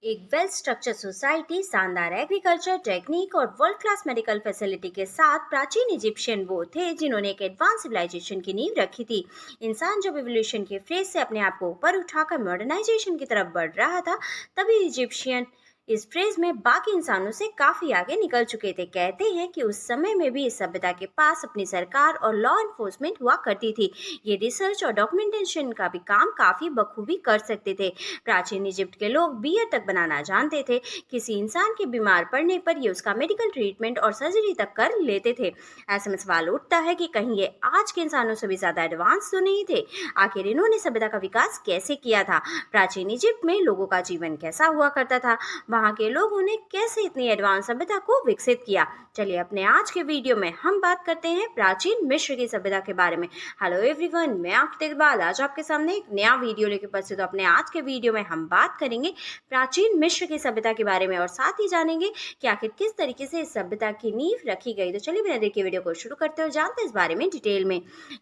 एक well structured society, शानदार agriculture technique और वर्ल्ड क्लास मेडिकल फैसिलिटी के साथ प्राचीन इजिप्शियन वो थे जिन्होंने एक एडवांस सिविलाइजेशन की नींव रखी थी। इंसान जब एवोल्यूशन के फेज से अपने आप को ऊपर उठाकर मॉडर्नाइजेशन की तरफ बढ़ रहा था, तभी इजिप्शियन इस फ्रेज में बाकी इंसानों से काफी आगे निकल चुके थे। कहते हैं कि उस समय में भी इस सभ्यता के पास अपनी सरकार और लॉ एनफोर्समेंट हुआ करती थी। ये रिसर्च और डॉक्यूमेंटेशन का भी काम काफी बखूबी कर सकते थे। प्राचीन इजिप्ट के लोग बियर तक बनाना जानते थे। किसी इंसान के बीमार पड़ने पर ये उसका मेडिकल ट्रीटमेंट और सर्जरी तक कर लेते थे। ऐसे में सवाल उठता है कि कहीं ये आज के इंसानों से भी ज्यादा एडवांस तो नहीं थे। आखिर इन्होंने सभ्यता का विकास कैसे किया था? प्राचीन इजिप्ट में लोगों का जीवन कैसा हुआ करता था? वहाँ के लोगों ने कैसे इतनी एडवांस सभ्यता को विकसित किया? चलिए अपने आज के वीडियो में हम बात करते हैं प्राचीन मिस्र की सभ्यता के बारे में। हेलो एवरीवन, मैं आपके इकबाल आज आपके सामने एक नया वीडियो लेकर उपस्थित हूं। अपने आज के वीडियो में हम बात करेंगे प्राचीन मिस्र की सभ्यता के बारे में और साथ ही जानेंगे कि आखिर किस तरीके से इस सभ्यता की नींव रखी गई। तो चलिए बिना देर के वीडियो को शुरू करते हुए जानते हैं इस बारे में डिटेल में।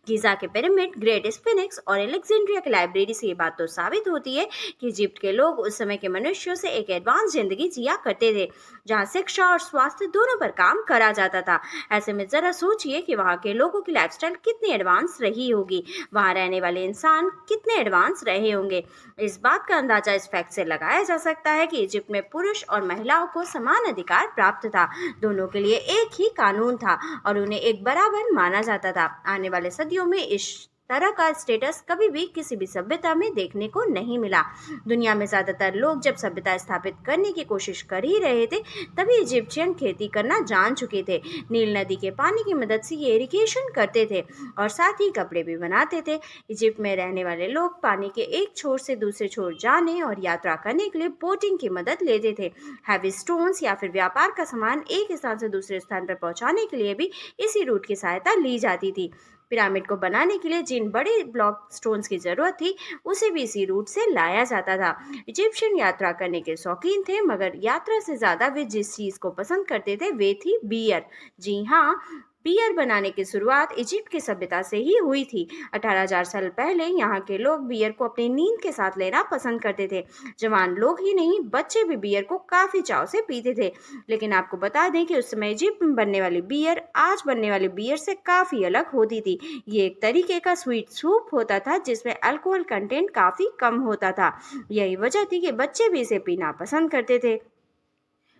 गीजा के पिरामिड, ग्रेट स्फिंक्स और अलेक्जेंड्रिया की लाइब्रेरी से ये बात तो साबित होती है कि इजिप्ट के लोग उस समय के मनुष्यों से एक एडवांस जिंदगी जिया करते थे, जहाँ शिक्षा और स्वास्थ्य दोनों पर काम करा जाता था। ऐसे में जरा सोचिए कि वहाँ के लोगों की लाइफस्टाइल कितनी एडवांस रही होगी, वहाँ रहने वाले इंसान कितने एडवांस रहे होंगे। इस बात का अंदाजा इस फैक्ट से लगाया जा सकता है कि इजिप्ट में पुरुष और महिलाओं को समान अधिकार प्राप्त था। दोनों के लिए एक ही कानून था और उन्हें एक बराबर माना जाता था। आने वाले सदियों में इस तरह का स्टेटस कभी भी किसी भी सभ्यता में देखने को नहीं मिला। दुनिया में ज्यादातर लोग जब सभ्यता स्थापित करने की कोशिश कर ही रहे थे, तभी इजिप्शियन खेती करना जान चुके थे। नील नदी के पानी की मदद से ये इरिगेशन करते थे और साथ ही कपड़े भी बनाते थे। इजिप्ट में रहने वाले लोग पानी के एक छोर से दूसरे छोर जाने और यात्रा करने के लिए बोटिंग की मदद लेते थे। हैवी स्टोन्स या फिर व्यापार का सामान एक स्थान से दूसरे स्थान पर पहुंचाने के लिए भी इसी रूट की सहायता ली जाती थी। पिरामिड को बनाने के लिए जिन बड़े ब्लॉक स्टोन्स की जरूरत थी, उसे भी इसी रूट से लाया जाता था। इजिप्शियन यात्रा करने के शौकीन थे, मगर यात्रा से ज्यादा वे जिस चीज को पसंद करते थे वे थी बियर। जी हाँ, बियर बनाने की शुरुआत इजिप्ट की सभ्यता से ही हुई थी। 18,000 साल पहले यहाँ के लोग बियर को अपनी नींद के साथ लेना पसंद करते थे। जवान लोग ही नहीं, बच्चे भी बियर को काफी चाव से पीते थे। लेकिन आपको बता दें कि उस समय इजिप्ट में बनने वाली बियर आज बनने वाली बियर से काफी अलग होती थी। ये एक तरीके का स्वीट सूप होता था जिसमें अल्कोहल कंटेंट काफी कम होता था। यही वजह थी कि बच्चे भी इसे पीना पसंद करते थे।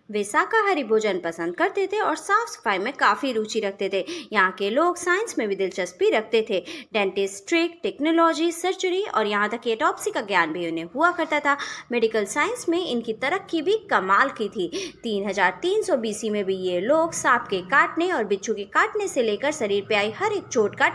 वे शाकाहारी भोजन पसंद करते थे और साफ सफाई में काफ़ी रुचि रखते थे। यहाँ के लोग साइंस में भी दिलचस्पी रखते थे। डेंटिस्ट्रिक, टेक्नोलॉजी, सर्जरी और यहाँ तक कि ऑटोप्सी का ज्ञान भी उन्हें हुआ करता था। मेडिकल साइंस में इनकी तरक्की भी कमाल की थी। 3300 बीसी में भी ये लोग सांप के काटने और बिच्छू के काटने से लेकर शरीर पे आई हर एक चोट का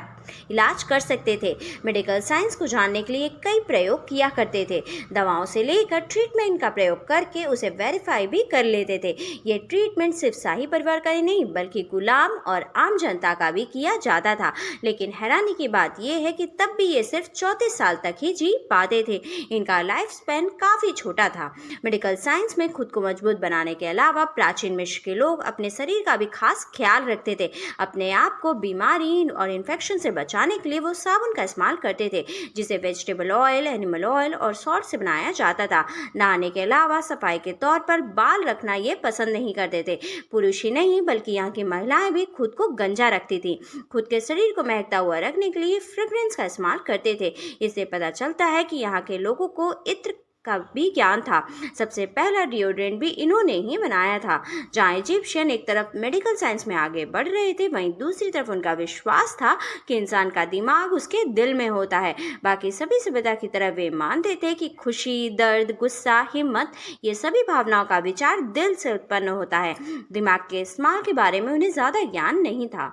इलाज कर सकते थे। मेडिकल साइंस को जानने के लिए कई प्रयोग किया करते थे। दवाओं से लेकर ट्रीटमेंट का प्रयोग करके उसे वेरीफाई भी कर लेते थे। ये ट्रीटमेंट सिर्फ शाही परिवार का ही नहीं बल्कि गुलाम और आम जनता का भी किया जाता था। लेकिन हैरानी की बात यह है कि तब भी ये सिर्फ 34 साल तक ही जी पाते थे। इनका लाइफ स्पैन काफी छोटा था। मेडिकल साइंस में खुद को मजबूत बनाने के अलावा प्राचीन मिस्र के लोग अपने शरीर का भी खास ख्याल रखते थे। अपने आप को बीमारी और इन्फेक्शन से बचाने के लिए वो साबुन का इस्तेमाल करते थे, जिसे वेजिटेबल ऑयल, एनिमल ऑयल और सॉल्ट से बनाया जाता था। नहाने के अलावा सफाई के तौर पर बाल रखना ये पसंद नहीं करते थे। पुरुष ही नहीं बल्कि यहाँ की महिलाएं भी खुद को गंजा रखती थी। खुद के शरीर को महकता हुआ रखने के लिए फ्रेग्रेंस का इस्तेमाल करते थे। इससे पता चलता है कि यहाँ के लोगों को इत्र का भी ज्ञान था। सबसे पहला डिओड्रेंट भी इन्होंने ही बनाया था। जहाँ इजिप्शियन एक तरफ मेडिकल साइंस में आगे बढ़ रहे थे, वहीं दूसरी तरफ उनका विश्वास था कि इंसान का दिमाग उसके दिल में होता है। बाकी सभी सभ्यता की तरह वे मानते थे कि खुशी, दर्द, गुस्सा, हिम्मत, ये सभी भावनाओं का विचार दिल से उत्पन्न होता है। दिमाग के इस्तेमाल के बारे में उन्हें ज्यादा ज्ञान नहीं था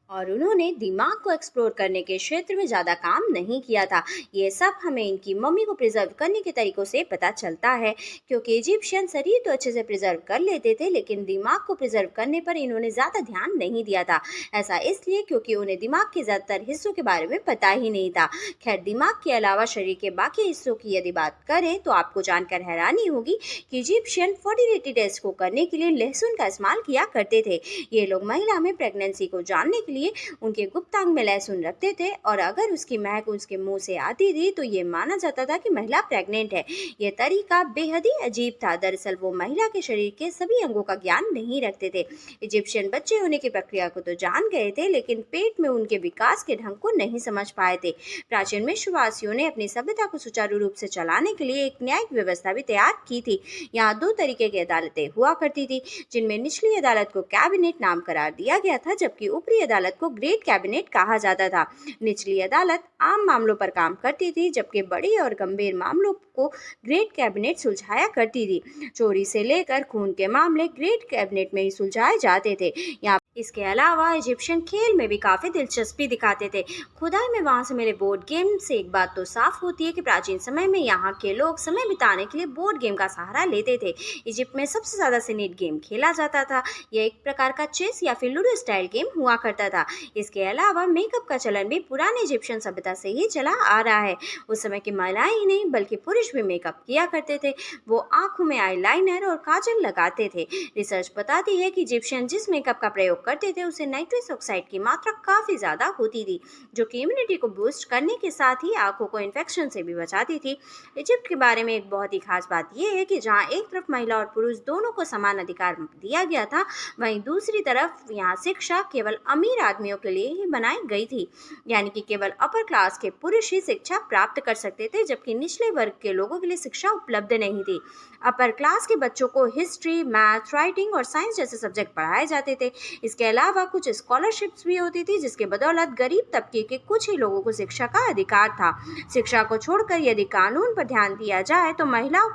और उन्होंने दिमाग को एक्सप्लोर करने के क्षेत्र में ज़्यादा काम नहीं किया था। ये सब हमें इनकी मम्मी को प्रिजर्व करने के तरीकों से पता चलता है, क्योंकि इजिप्शियन शरीर तो अच्छे से प्रिजर्व कर लेते थे, लेकिन दिमाग को प्रिजर्व करने पर इन्होंने ज़्यादा ध्यान नहीं दिया था। ऐसा इसलिए क्योंकि उन्हें दिमाग के ज़्यादातर हिस्सों के बारे में पता ही नहीं था। खैर, दिमाग के अलावा शरीर के बाकी हिस्सों की यदि बात करें तो आपको जानकर हैरानी होगी कि इजिप्शियन फर्टिलिटी टेस्ट को करने के लिए लहसुन का इस्तेमाल किया करते थे। ये लोग महिला में प्रेगनेंसी को जानने के लिए उनके गुप्तांग में लहसुन रखते थे और अगर उसकी महक उसके मुंह से आती थी तो ये माना जाता था कि महिला प्रेग्नेंट है। यह तरीका बेहद ही अजीब था। दरअसल वो महिला के शरीर के सभी अंगों का ज्ञान नहीं रखते थे। इजिप्शियन बच्चे होने की प्रक्रिया को तो जान गए थे, लेकिन पेट में उनके विकास के ढंग को नहीं समझ पाए थे। प्राचीन मिस्रवासियों ने अपनी सभ्यता को सुचारू रूप से चलाने के लिए एक न्यायिक व्यवस्था भी तैयार की थी। यहाँ दो तरीके की अदालतें हुआ करती थी, जिनमें निचली अदालत को कैबिनेट नाम करार दिया गया था, जबकि ऊपरी अदालत को ग्रेट कैबिनेट कहा जाता था। निचली अदालत आम मामलों पर काम करती थी, जबकि बड़ी और गंभीर मामलों को ग्रेट कैबिनेट सुलझाया करती थी। चोरी से लेकर खून के मामले ग्रेट कैबिनेट में ही सुलझाए जाते थे। यहाँ इसके अलावा इजिप्शियन खेल में भी काफ़ी दिलचस्पी दिखाते थे। खुदाई में वहाँ से मिले बोर्ड गेम से एक बात तो साफ होती है कि प्राचीन समय में यहाँ के लोग समय बिताने के लिए बोर्ड गेम का सहारा लेते थे। इजिप्ट में सबसे ज़्यादा सिनेट गेम खेला जाता था। यह एक प्रकार का चेस या फिर लूडो स्टाइल गेम हुआ करता था। इसके अलावा मेकअप का चलन भी पुरानी इजिप्शियन सभ्यता से ही चला आ रहा है। उस समय की महिलाएं ही नहीं बल्कि पुरुष भी मेकअप किया करते थे। वो आंखों में आईलाइनर और काजल लगाते थे। रिसर्च बताती है कि इजिप्शियन जिस मेकअप का प्रयोग करते थे उसे नाइट्रस ऑक्साइड की मात्रा काफ़ी ज़्यादा होती थी, जो कि इम्यूनिटी को बूस्ट करने के साथ ही आंखों को इन्फेक्शन से भी बचाती थी। इजिप्ट के बारे में एक बहुत ही खास बात यह है कि जहाँ एक तरफ महिला और पुरुष दोनों को समान अधिकार दिया गया था, वहीं दूसरी तरफ यहाँ शिक्षा केवल अमीर आदमियों के लिए ही बनाई गई थी। यानी कि केवल अपर क्लास के पुरुष ही शिक्षा प्राप्त कर सकते थे, जबकि निचले वर्ग के लोगों के लिए शिक्षा उपलब्ध नहीं थी। अपर क्लास के बच्चों को हिस्ट्री, मैथ, राइटिंग और साइंस जैसे सब्जेक्ट पढ़ाए जाते थे। इसके अलावा कुछ स्कॉलरशिप्स भी होती थी, जिसके बदौलत गरीब तबके के कुछ ही लोगों को शिक्षा का अधिकार था। शिक्षा को छोड़कर यदि कानून पर ध्यान दिया जाए तो महिलाओं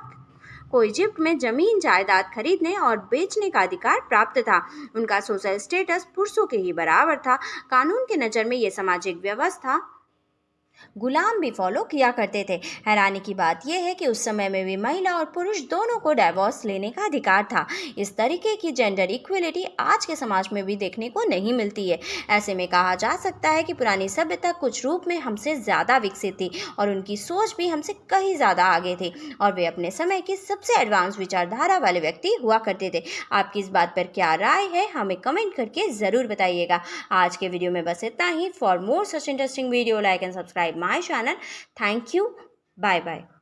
को इजिप्ट में जमीन जायदाद खरीदने और बेचने का अधिकार प्राप्त था। उनका सोशल स्टेटस पुरुषों के ही बराबर था। कानून के नज़र में यह सामाजिक व्यवस्था गुलाम भी फॉलो किया करते थे। हैरानी की बात यह है कि उस समय में भी महिला और पुरुष दोनों को डाइवोर्स लेने का अधिकार था। इस तरीके की जेंडर इक्वलिटी आज के समाज में भी देखने को नहीं मिलती है। ऐसे में कहा जा सकता है कि पुरानी सभ्यता कुछ रूप में हमसे ज़्यादा विकसित थी और उनकी सोच भी हमसे कहीं ज़्यादा आगे थी और वे अपने समय की सबसे एडवांस विचारधारा वाले व्यक्ति हुआ करते थे। आपकी इस बात पर क्या राय है, हमें कमेंट करके ज़रूर बताइएगा। आज के वीडियो में बस इतना ही। For more such interesting video, like and subscribe my channel. Thank you. Bye bye.